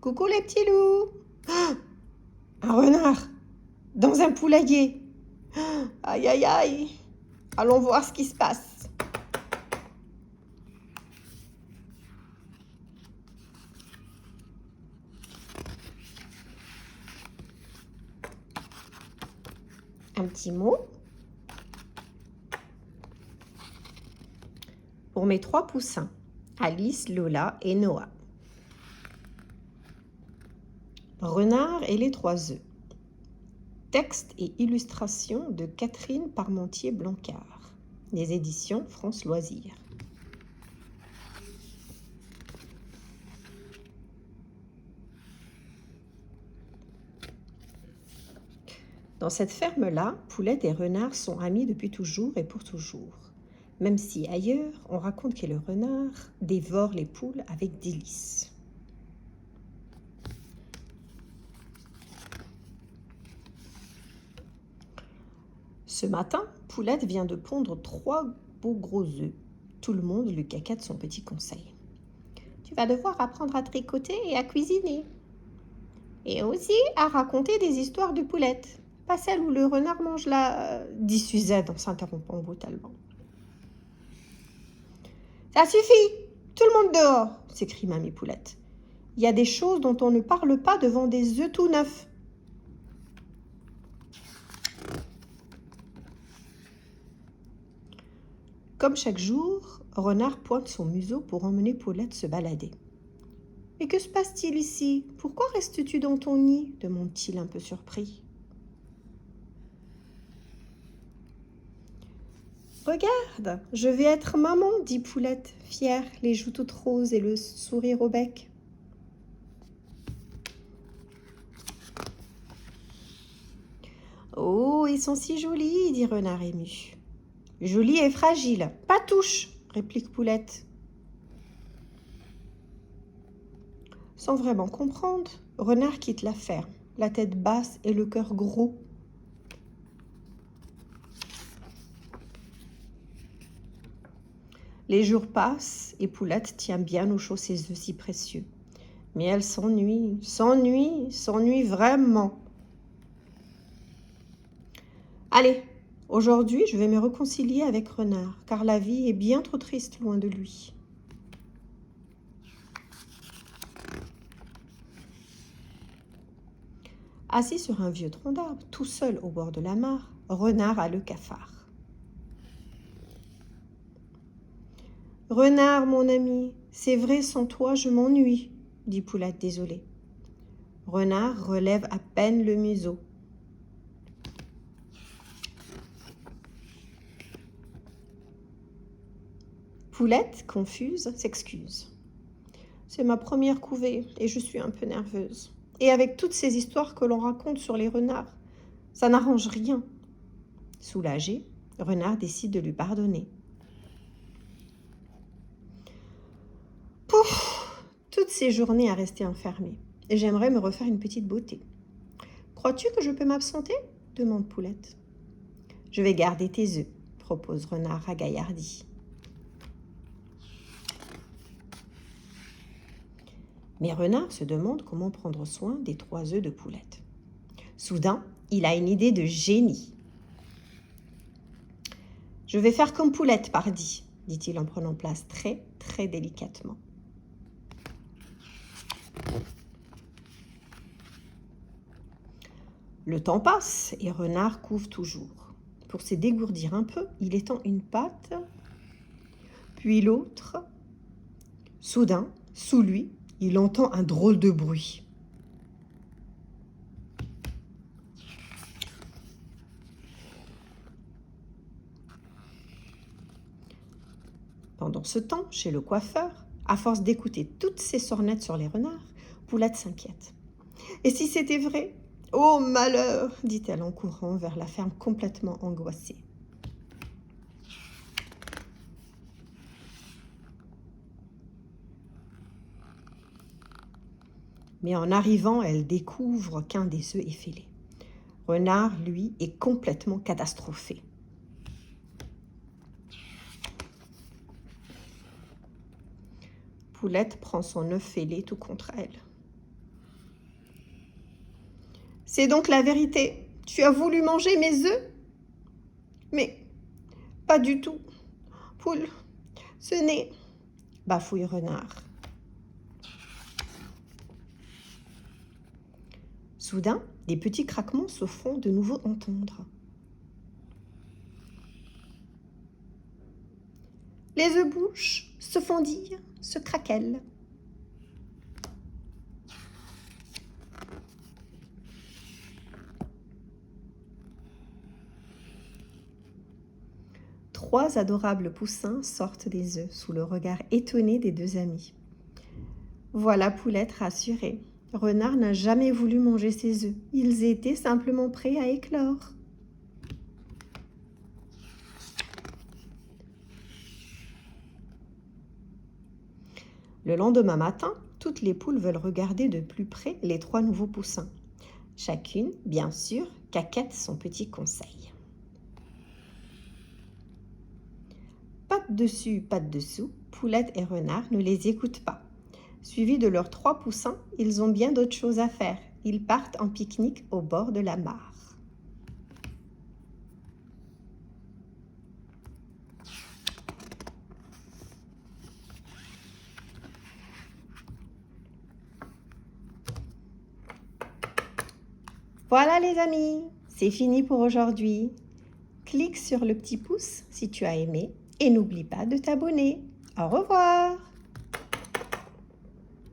Coucou les petits loups. Un renard dans un poulailler. Aïe, aïe, aïe. Allons voir ce qui se passe. Un petit mot pour mes 3 poussins, Alice, Lola et Noah. Renard et les 3 œufs. Texte et illustration de Catherine Parmentier-Blancard. Les éditions France Loisirs. Dans cette ferme-là, Poulette et Renard sont amis depuis toujours et pour toujours. Même si ailleurs, on raconte que le renard dévore les poules avec délice. Ce matin, Poulette vient de pondre 3 beaux gros œufs. Tout le monde lui cacate son petit conseil. Tu vas devoir apprendre à tricoter et à cuisiner. Et aussi à raconter des histoires de Poulette. Pas celle où le renard mange la... dit Suzette en s'interrompant brutalement. Ça suffit! Tout le monde dehors! S'écrie Mamie Poulette. Il y a des choses dont on ne parle pas devant des œufs tout neufs. Comme chaque jour, Renard pointe son museau pour emmener Poulette se balader. « Mais que se passe-t-il ici? Pourquoi restes-tu dans ton nid ?» demande-t-il un peu surpris. « Regarde, je vais être maman, dit Poulette, fière, les joues toutes roses et le sourire au bec. « Oh, ils sont si jolis, dit Renard ému. »« Jolis et fragiles, pas touche, réplique Poulette. Sans vraiment comprendre, Renard quitte la ferme, la tête basse et le cœur gros. Les jours passent et Poulette tient bien au chaud ses œufs si précieux. Mais elle s'ennuie vraiment. Allez, aujourd'hui, je vais me réconcilier avec Renard, car la vie est bien trop triste loin de lui. Assis sur un vieux tronc d'arbre, tout seul au bord de la mare, Renard a le cafard. « Renard, mon ami, c'est vrai, sans toi, je m'ennuie, » dit Poulette désolée. Renard relève à peine le museau. Poulette, confuse, s'excuse. « C'est ma première couvée et je suis un peu nerveuse. Et avec toutes ces histoires que l'on raconte sur les renards, ça n'arrange rien. » Soulagé, Renard décide de lui pardonner. Pouf! Toutes ces journées à rester enfermée. Et j'aimerais me refaire une petite beauté. Crois-tu que je peux m'absenter? Demande Poulette. Je vais garder tes œufs, propose Renard ragaillardi. Mais Renard se demande comment prendre soin des 3 œufs de Poulette. Soudain, il a une idée de génie. « Je vais faire comme Poulette, pardi, » dit-il en prenant place très, très délicatement. Le temps passe et Renard couve toujours. Pour se dégourdir un peu, il étend une patte, puis l'autre. Soudain, sous lui, il entend un drôle de bruit. Pendant ce temps, chez le coiffeur, à force d'écouter toutes ces sornettes sur les renards, Poulette s'inquiète. « Et si c'était vrai? Oh malheur !» dit-elle en courant vers la ferme complètement angoissée. Mais en arrivant, elle découvre qu'un des œufs est fêlé. Renard, lui, est complètement catastrophé. Poulette prend son œuf fêlé tout contre elle. C'est donc la vérité. Tu as voulu manger mes œufs? Mais pas du tout. Poule, ce n'est... bafouille Renard. Soudain, des petits craquements se font de nouveau entendre. Les œufs bouches se fondillent, se craquellent. Trois adorables poussins sortent des œufs sous le regard étonné des deux amis. Voilà Poulette rassurée. Renard n'a jamais voulu manger ses œufs. Ils étaient simplement prêts à éclore. Le lendemain matin, toutes les poules veulent regarder de plus près les trois nouveaux poussins. Chacune, bien sûr, caquette son petit conseil. Pattes dessus, pattes dessous, Poulette et Renard ne les écoutent pas. Suivis de leurs trois poussins, ils ont bien d'autres choses à faire. Ils partent en pique-nique au bord de la mare. Voilà les amis, c'est fini pour aujourd'hui. Clique sur le petit pouce si tu as aimé et n'oublie pas de t'abonner. Au revoir!